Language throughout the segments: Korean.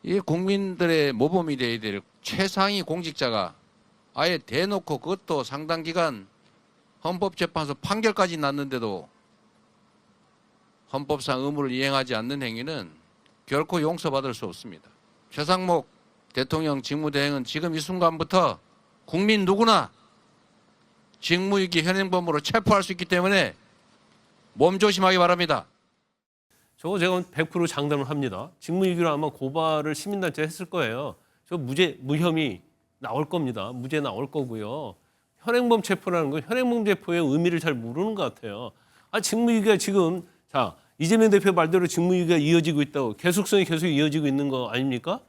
이 국민들의 모범이 되어야 될 최상위 공직자가 아예 대놓고 그것도 상당 기간 헌법재판소 판결까지 났는데도 헌법상 의무를 이행하지 않는 행위는 결코 용서받을 수 없습니다. 최상목 대통령 직무대행은 지금 이 순간부터 국민 누구나 직무유기 현행범으로 체포할 수 있기 때문에 몸조심하기 바랍니다. 저거 제가 100% 장담을 합니다. 직무유기로 아마 고발을 시민단체 했을 거예요. 저 무혐의 나올 겁니다. 무죄 나올 거고요. 현행범 체포라는 건 현행범 체포의 의미를 잘 모르는 것 같아요. 직무유기가 지금 이재명 대표 말대로 직무유기가 이어지고 있다고 계속성이 계속 이어지고 있는 거 아닙니까?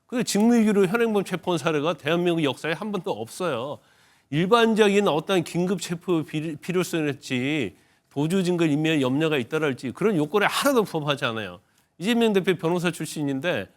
그 직무유기로 현행범 체포한 사례가 대한민국 역사에 한 번도 없어요. 일반적인 어떤 긴급 체포 필요성이었지 도주 증거 인멸 염려가 있다랄지 그런 요건에 하나도 부합하지 않아요. 이재명 대표 변호사 출신인데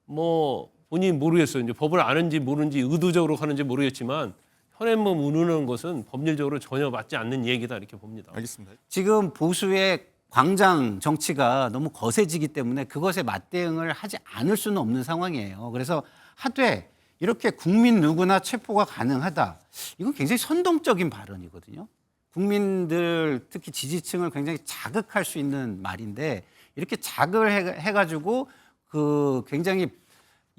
뭐 본인이 모르겠어요. 이제 법을 아는지 모르는지 의도적으로 하는지 모르겠지만 현행범 운운하는 것은 법률적으로 전혀 맞지 않는 얘기다 이렇게 봅니다. 알겠습니다. 지금 보수의 광장 정치가 너무 거세지기 때문에 그것에 맞대응을 하지 않을 수는 없는 상황이에요. 그래서 하되 이렇게 국민 누구나 체포가 가능하다. 이건 굉장히 선동적인 발언이거든요. 국민들 특히 지지층을 굉장히 자극할 수 있는 말인데 이렇게 자극을 해가지고 그 굉장히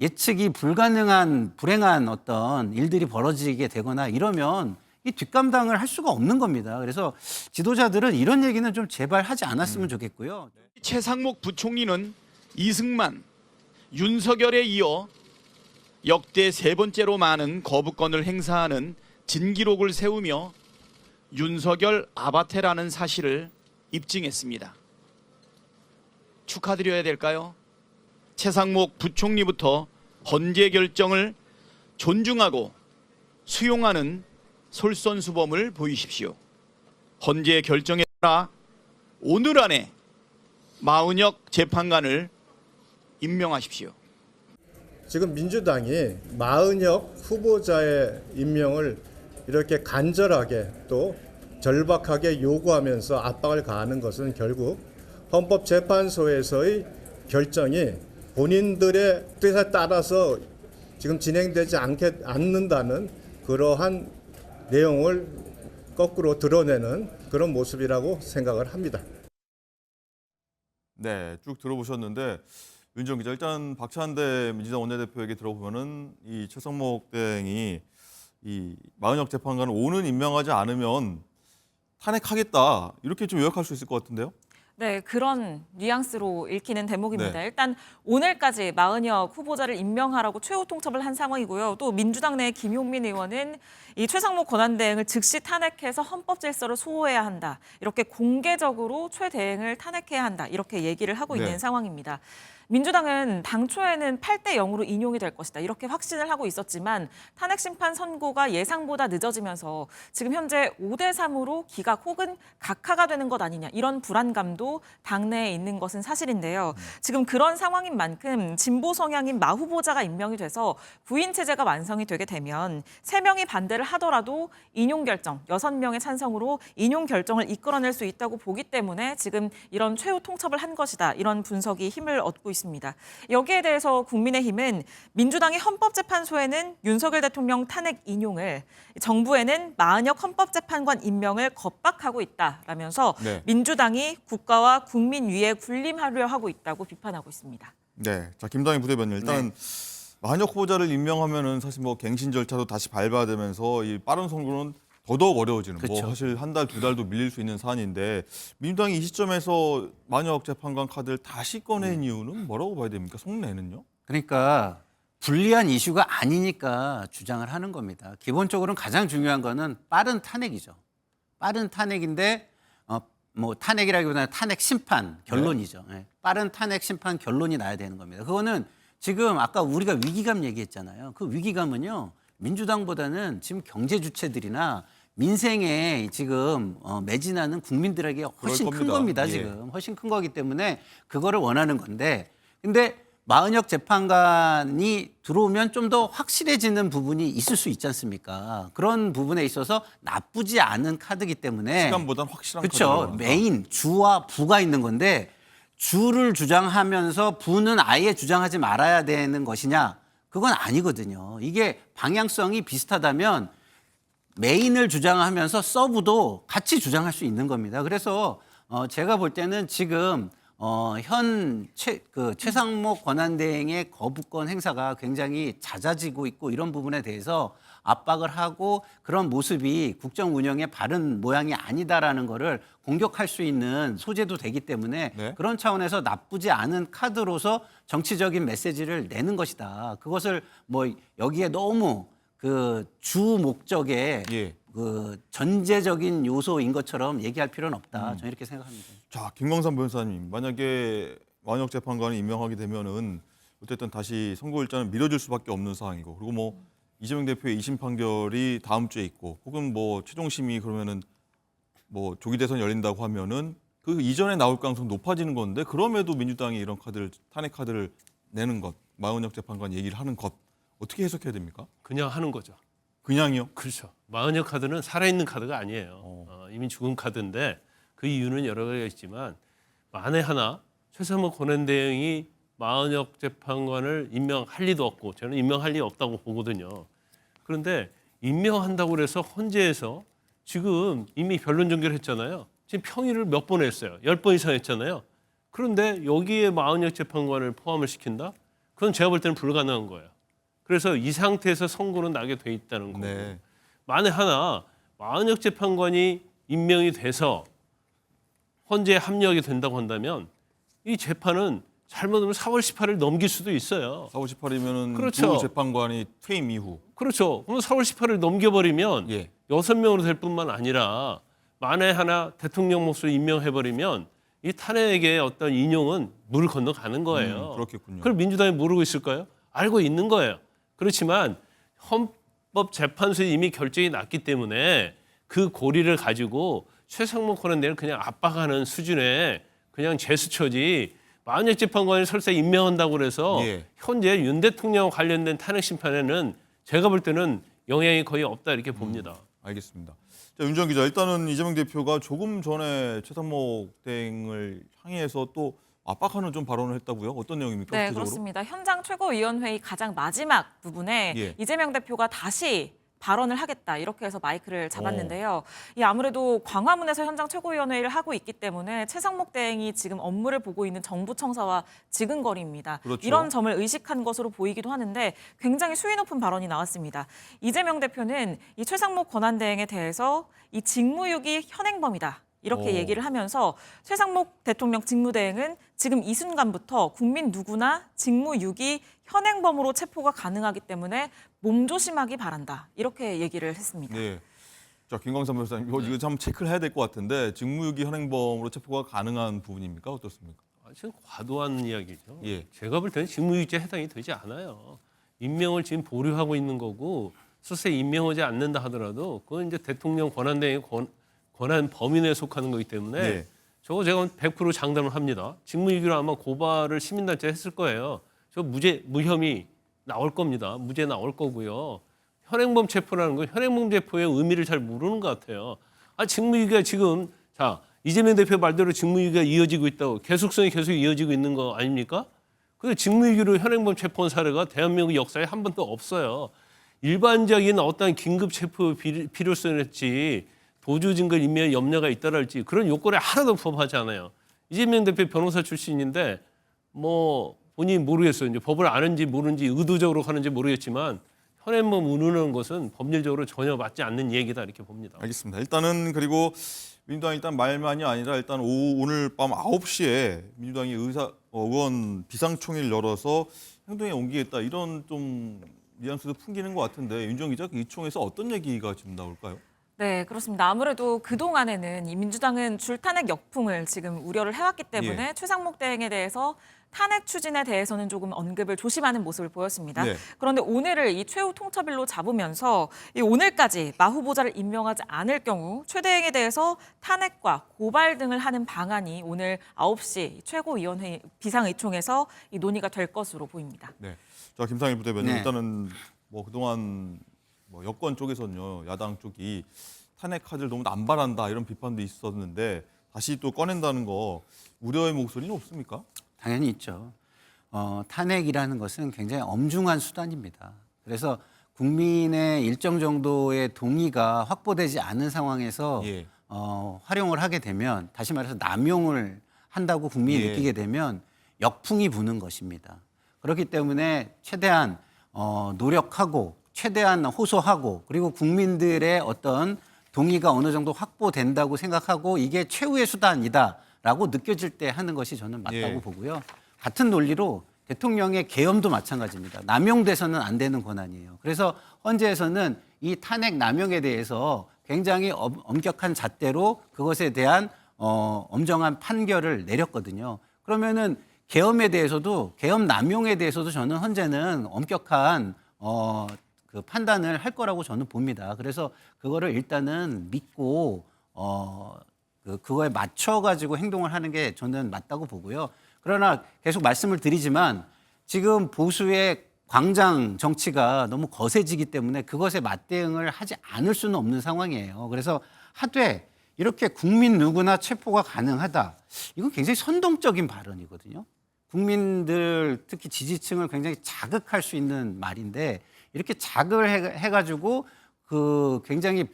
예측이 불가능한 불행한 어떤 일들이 벌어지게 되거나 이러면 이 뒷감당을 할 수가 없는 겁니다. 그래서 지도자들은 이런 얘기는 좀 제발 하지 않았으면 좋겠고요. 최상목 부총리는 이승만, 윤석열에 이어 역대 세 번째로 많은 거부권을 행사하는 진기록을 세우며 윤석열 아바테라는 사실을 입증했습니다. 축하드려야 될까요? 최상목 부총리부터 헌재 결정을 존중하고 수용하는 솔선수범을 보이십시오. 헌재 결정에 따라 오늘 안에 마은혁 재판관을 임명하십시오. 지금 민주당이 마은혁 후보자의 임명을 이렇게 간절하게 또 절박하게 요구하면서 압박을 가하는 것은 결국 헌법재판소에서의 결정이 본인들의 뜻에 따라서 지금 진행되지 않는다는 그러한 내용을 거꾸로 드러내는 그런 모습이라고 생각을 합니다. 네, 쭉 들어보셨는데 윤정 기자, 일단 박찬대 민주당 원내대표에게 들어보면은 이 최상목 대행이 이 마은혁 재판관을 오늘 임명하지 않으면 탄핵하겠다 이렇게 좀 요약할 수 있을 것 같은데요. 네, 그런 뉘앙스로 읽히는 대목입니다. 네. 일단 오늘까지 마은혁 후보자를 임명하라고 최후 통첩을 한 상황이고요. 또 민주당 내 김용민 의원은 이 최상목 권한대행을 즉시 탄핵해서 헌법 질서를 수호해야 한다. 이렇게 공개적으로 최 대행을 탄핵해야 한다. 이렇게 얘기를 하고 네. 있는 상황입니다. 민주당은 당초에는 8대 0으로 인용이 될 것이다. 이렇게 확신을 하고 있었지만 탄핵 심판 선고가 예상보다 늦어지면서 지금 현재 5대 3으로 기각 혹은 각하가 되는 것 아니냐. 이런 불안감도 당내에 있는 것은 사실인데요. 지금 그런 상황인 만큼 진보 성향인 마 후보자가 임명이 돼서 구인 체제가 완성이 되게 되면 3명이 반대를 하더라도 인용 결정, 6명의 찬성으로 인용 결정을 이끌어낼 수 있다고 보기 때문에 지금 이런 최후 통첩을 한 것이다. 이런 분석이 힘을 얻고 있습니다. 여기에 대해서 국민의힘은 민주당이 헌법재판소에는 윤석열 대통령 탄핵 인용을, 정부에는 마은혁 헌법재판관 임명을 겁박하고 있다라면서 네. 민주당이 국가와 국민 위에 군림하려 하고 있다고 비판하고 있습니다. 네, 자 김당희 부대변인 일단 마은혁 후보자를 임명하면은 사실 뭐 갱신 절차도 다시 밟아야 되면서 이 빠른 선거는 더더욱 어려워지는 그렇죠. 뭐 사실 한 달, 2달도 밀릴 수 있는 사안인데 민주당이 이 시점에서 마은혁 재판관 카드를 다시 꺼낸 이유는 뭐라고 봐야 됩니까? 속내는요? 그러니까 불리한 이슈가 아니니까 주장을 하는 겁니다. 기본적으로는 가장 중요한 거는 빠른 탄핵이죠. 빠른 탄핵인데 뭐 탄핵이라기보다는 탄핵 심판 결론이죠. 네. 빠른 탄핵 심판 결론이 나야 되는 겁니다. 그거는 지금 아까 우리가 위기감 얘기했잖아요. 그 위기감은요. 민주당보다는 지금 경제 주체들이나 민생에 지금 매진하는 국민들에게 훨씬 큰 겁니다. 예. 지금 훨씬 큰 거기 때문에 그거를 원하는 건데 근데 마은혁 재판관이 들어오면 좀 더 확실해지는 부분이 있을 수 있지 않습니까? 그런 부분에 있어서 나쁘지 않은 카드이기 때문에 시간보단 확실한 그렇죠. 카드가 메인 주와 부가 있는 건데 주를 주장하면서 부는 아예 주장하지 말아야 되는 것이냐? 그건 아니거든요. 이게 방향성이 비슷하다면 메인을 주장하면서 서브도 같이 주장할 수 있는 겁니다. 그래서 제가 볼 때는 지금 최상목 권한대행의 거부권 행사가 굉장히 잦아지고 있고 이런 부분에 대해서 압박을 하고 그런 모습이 국정 운영의 바른 모양이 아니다라는 거를 공격할 수 있는 소재도 되기 때문에 네. 그런 차원에서 나쁘지 않은 카드로서 정치적인 메시지를 내는 것이다. 그것을 뭐 여기에 너무 그 주 목적의 예. 그 전제적인 요소인 것처럼 얘기할 필요는 없다. 저는 이렇게 생각합니다. 자, 김광삼 변호사님, 만약에 마은혁 재판관이 임명하게 되면은 어쨌든 다시 선고 일자는 미뤄질 수밖에 없는 상황이고, 그리고 뭐 이재명 대표의 2심 판결이 다음 주에 있고, 혹은 뭐 최종 심의 그러면은 뭐 조기 대선 열린다고 하면은 그 이전에 나올 가능성 높아지는 건데, 그럼에도 민주당이 이런 카드를 탄핵 카드를 내는 것, 마은혁 재판관 얘기를 하는 것 어떻게 해석해야 됩니까? 그냥 하는 거죠. 그냥요? 그렇죠. 마은혁 카드는 살아있는 카드가 아니에요. 이미 죽은 카드인데 그 이유는 여러 가지가 있지만 만에 하나 최상목 권한대행이 마은혁 재판관을 임명할 리도 없고 저는 임명할 리 없다고 보거든요. 그런데 임명한다고 해서 헌재에서 지금 이미 변론 전개를 했잖아요. 지금 평의를 몇 번 했어요. 10번 이상 했잖아요. 그런데 여기에 마은혁 재판관을 포함을 시킨다? 그건 제가 볼 때는 불가능한 거예요. 그래서 이 상태에서 선고는 나게 돼 있다는 거고. 네. 만에 하나 마은혁 재판관이 임명이 돼서 헌재에 합류하게 된다고 한다면 이 재판은 잘못하면 4월 18일 넘길 수도 있어요. 4월 18일이면은 그렇죠. 두 재판관이 퇴임 이후. 그렇죠. 그럼 4월 18일 넘겨버리면 예. 6명으로 될 뿐만 아니라 만에 하나 대통령 몫으로 임명해버리면 이 탄핵의 어떤 인용은 물을 건너가는 거예요. 그렇겠군요. 그걸 민주당이 모르고 있을까요? 알고 있는 거예요. 그렇지만 헌법재판소에 이미 결정이 났기 때문에 그 고리를 가지고 최상목 권한대행을 그냥 압박하는 수준의 그냥 제스처지 마은혁 재판관이 설사 임명한다고 그래서 예. 현재 윤 대통령 관련된 탄핵 심판에는 제가 볼 때는 영향이 거의 없다 이렇게 봅니다. 알겠습니다. 자, 윤정 기자, 일단은 이재명 대표가 조금 전에 최상목 대행을 향해서 또 압박하는 좀 발언을 했다고요? 어떤 내용입니까? 네, 구체적으로? 그렇습니다. 현장 최고위원회의 가장 마지막 부분에 예. 이재명 대표가 다시 발언을 하겠다 이렇게 해서 마이크를 잡았는데요. 이 아무래도 광화문에서 현장 최고위원회의를 하고 있기 때문에 최상목 대행이 지금 업무를 보고 있는 정부 청사와 지근거리입니다. 그렇죠. 이런 점을 의식한 것으로 보이기도 하는데 굉장히 수위 높은 발언이 나왔습니다. 이재명 대표는 이 최상목 권한대행에 대해서 이 직무유기 현행범이다. 이렇게 얘기를 하면서 최상목 대통령 직무대행은 지금 이 순간부터 국민 누구나 직무유기 현행범으로 체포가 가능하기 때문에 몸조심하기 바란다. 이렇게 얘기를 했습니다. 네. 자, 김광삼 변호사님, 이거 참 체크를 해야 될 것 같은데 직무유기 현행범으로 체포가 가능한 부분입니까? 어떻습니까? 지금 과도한 이야기죠. 예. 제가 볼 때는 직무유기죄에 해당이 되지 않아요. 임명을 지금 보류하고 있는 거고 설사 임명하지 않는다 하더라도 그건 이제 대통령 권한대행의 권한 범위 내에 속하는 거기 때문에 네. 저거 제가 100% 장담을 합니다. 직무유기로 아마 고발을 시민단체에 했을 거예요. 저 무혐의 나올 겁니다. 무죄 나올 거고요. 현행범 체포라는 건 현행범 체포의 의미를 잘 모르는 것 같아요. 직무유기가 지금 자 이재명 대표 말대로 직무유기가 이어지고 있다고 계속성이 계속 이어지고 있는 거 아닙니까? 근데 직무유기로 현행범 체포한 사례가 대한민국 역사에 한 번도 없어요. 일반적인 어떤 긴급 체포 필요성이었지 도주 증거 인멸 염려가 있다랄지 그런 요건에 하나도 부합하지 않아요. 이재명 대표 변호사 출신인데 뭐 본인이 모르겠어요. 이제 법을 아는지 모르는지 의도적으로 하는지 모르겠지만 현행범 운운하는 것은 법률적으로 전혀 맞지 않는 얘기다 이렇게 봅니다. 알겠습니다. 일단은 그리고 민주당이 일단 말만이 아니라 일단 오늘 밤 9시에 민주당이 의원 비상총회를 열어서 행동에 옮기겠다 이런 좀 뉘앙스도 풍기는 것 같은데 윤정 기자, 이 총에서 어떤 얘기가 지금 나올까요? 네, 그렇습니다. 아무래도 그동안에는 이 민주당은 줄탄핵 역풍을 지금 우려를 해왔기 때문에 최상목 대행에 대해서 탄핵 추진에 대해서는 조금 언급을 조심하는 모습을 보였습니다. 네. 그런데 오늘을 이 최후 통첩일로 잡으면서 이 오늘까지 마 후보자를 임명하지 않을 경우 최 대행에 대해서 탄핵과 고발 등을 하는 방안이 오늘 9시 최고위원회 비상의총에서 이 논의가 될 것으로 보입니다. 네. 자, 김상일 부대변인, 네. 일단은 뭐 그동안 뭐 여권 쪽에서는요, 야당 쪽이 탄핵 카드를 너무 남발한다 이런 비판도 있었는데 다시 또 꺼낸다는 거 우려의 목소리는 없습니까? 당연히 있죠. 탄핵이라는 것은 굉장히 엄중한 수단입니다. 그래서 국민의 일정 정도의 동의가 확보되지 않은 상황에서 예. 활용을 하게 되면, 다시 말해서 남용을 한다고 국민이 예. 느끼게 되면 역풍이 부는 것입니다. 그렇기 때문에 최대한 노력하고 최대한 호소하고, 그리고 국민들의 어떤 동의가 어느 정도 확보된다고 생각하고 이게 최후의 수단이다라고 느껴질 때 하는 것이 저는 맞다고 예. 보고요. 같은 논리로 대통령의 계엄도 마찬가지입니다. 남용돼서는 안 되는 권한이에요. 그래서 헌재에서는 이 탄핵 남용에 대해서 굉장히 엄격한 잣대로 그것에 대한 엄정한 판결을 내렸거든요. 그러면은 계엄에 대해서도, 계엄 남용에 대해서도 저는 헌재는 엄격한 그 판단을 할 거라고 저는 봅니다. 그래서 그거를 일단은 믿고 그거에 맞춰 가지고 행동을 하는 게 저는 맞다고 보고요. 그러나 계속 말씀을 드리지만 지금 보수의 광장 정치가 너무 거세지기 때문에 그것에 맞대응을 하지 않을 수는 없는 상황이에요. 그래서 하되 이렇게 국민 누구나 체포가 가능하다. 이건 굉장히 선동적인 발언이거든요. 국민들, 특히 지지층을 굉장히 자극할 수 있는 말인데, 이렇게 자극을 해가지고 그 굉장히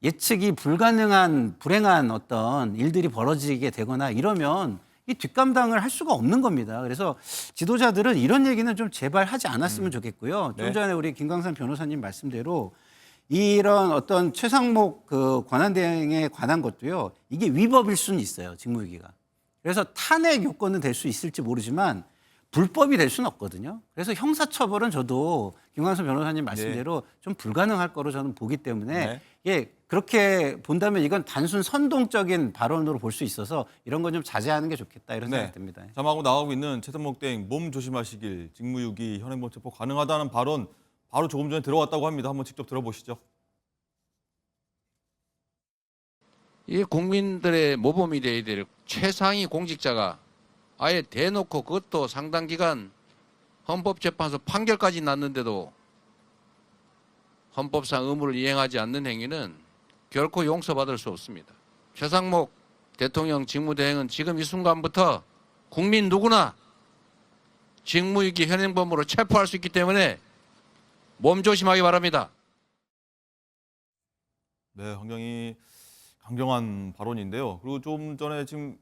예측이 불가능한 불행한 어떤 일들이 벌어지게 되거나 이러면 이 뒷감당을 할 수가 없는 겁니다. 그래서 지도자들은 이런 얘기는 좀 제발 하지 않았으면 좋겠고요. 좀 네. 전에 우리 김광산 변호사님 말씀대로 이런 어떤 최상목 그 권한대행에 관한 것도요, 이게 위법일 수는 있어요, 직무유기가. 그래서 탄핵 요건은 될 수 있을지 모르지만 불법이 될 수는 없거든요. 그래서 형사처벌은 저도 김광선 변호사님 말씀대로 좀 불가능할 거로 저는 보기 때문에 네. 예, 그렇게 본다면 이건 단순 선동적인 발언으로 볼 수 있어서 이런 건 좀 자제하는 게 좋겠다, 이런 생각이 듭니다. 자막으로 나가고 있는 최상목 대행 몸 조심하시길, 직무유기 현행범 체포 가능하다는 발언 바로 조금 전에 들어왔다고 합니다. 한번 직접 들어보시죠. 이 국민들의 모범이 되어야 될 최상위 공직자가 아예 대놓고, 그것도 상당 기간 헌법재판소 판결까지 났는데도 헌법상 의무를 이행하지 않는 행위는 결코 용서받을 수 없습니다. 최상목 대통령 직무대행은 지금 이 순간부터 국민 누구나 직무유기 현행범으로 체포할 수 있기 때문에 몸조심하기 바랍니다. 네, 굉장히 강경한 발언인데요. 그리고 좀 전에 지금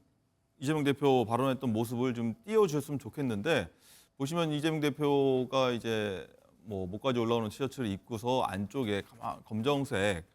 이재명 대표 발언했던 모습을 좀 띄워주셨으면 좋겠는데, 보시면 이재명 대표가 이제 뭐 목까지 올라오는 티셔츠를 입고서 안쪽에 검정색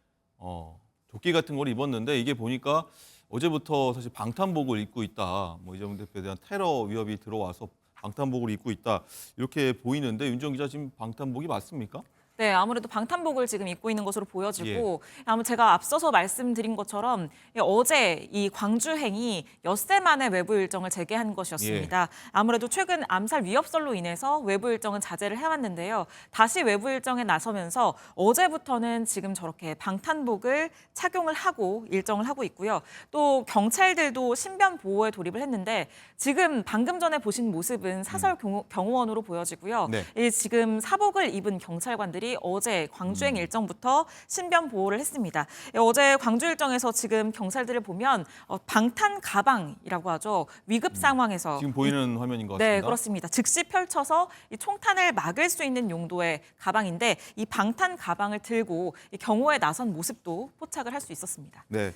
조끼 같은 걸 입었는데, 이게 보니까 어제부터 사실 방탄복을 입고 있다. 뭐 이재명 대표에 대한 테러 위협이 들어와서 방탄복을 입고 있다. 이렇게 보이는데, 윤정 기자, 지금 방탄복이 맞습니까? 네, 아무래도 방탄복을 지금 입고 있는 것으로 보여지고, 아무 제가 앞서서 말씀드린 것처럼 어제 이 광주행이 엿새 만에 외부 일정을 재개한 것이었습니다. 아무래도 최근 암살 위협설로 인해서 외부 일정은 자제를 해왔는데요. 다시 외부 일정에 나서면서 어제부터는 지금 저렇게 방탄복을 착용을 하고 일정을 하고 있고요. 또 경찰들도 신변 보호에 돌입을 했는데, 지금 방금 전에 보신 모습은 사설 경호원으로 보여지고요. 네. 이 지금 사복을 입은 경찰관들이 어제 광주행 일정부터 신변 보호를 했습니다. 어제 광주 일정에서 지금 경찰들을 보면 방탄 가방이라고 하죠. 위급 상황에서 지금 보이는 화면인 것 같습니다. 네, 그렇습니다. 즉시 펼쳐서 이 총탄을 막을 수 있는 용도의 가방인데, 이 방탄 가방을 들고 이 경호에 나선 모습도 포착을 할 수 있었습니다. 네.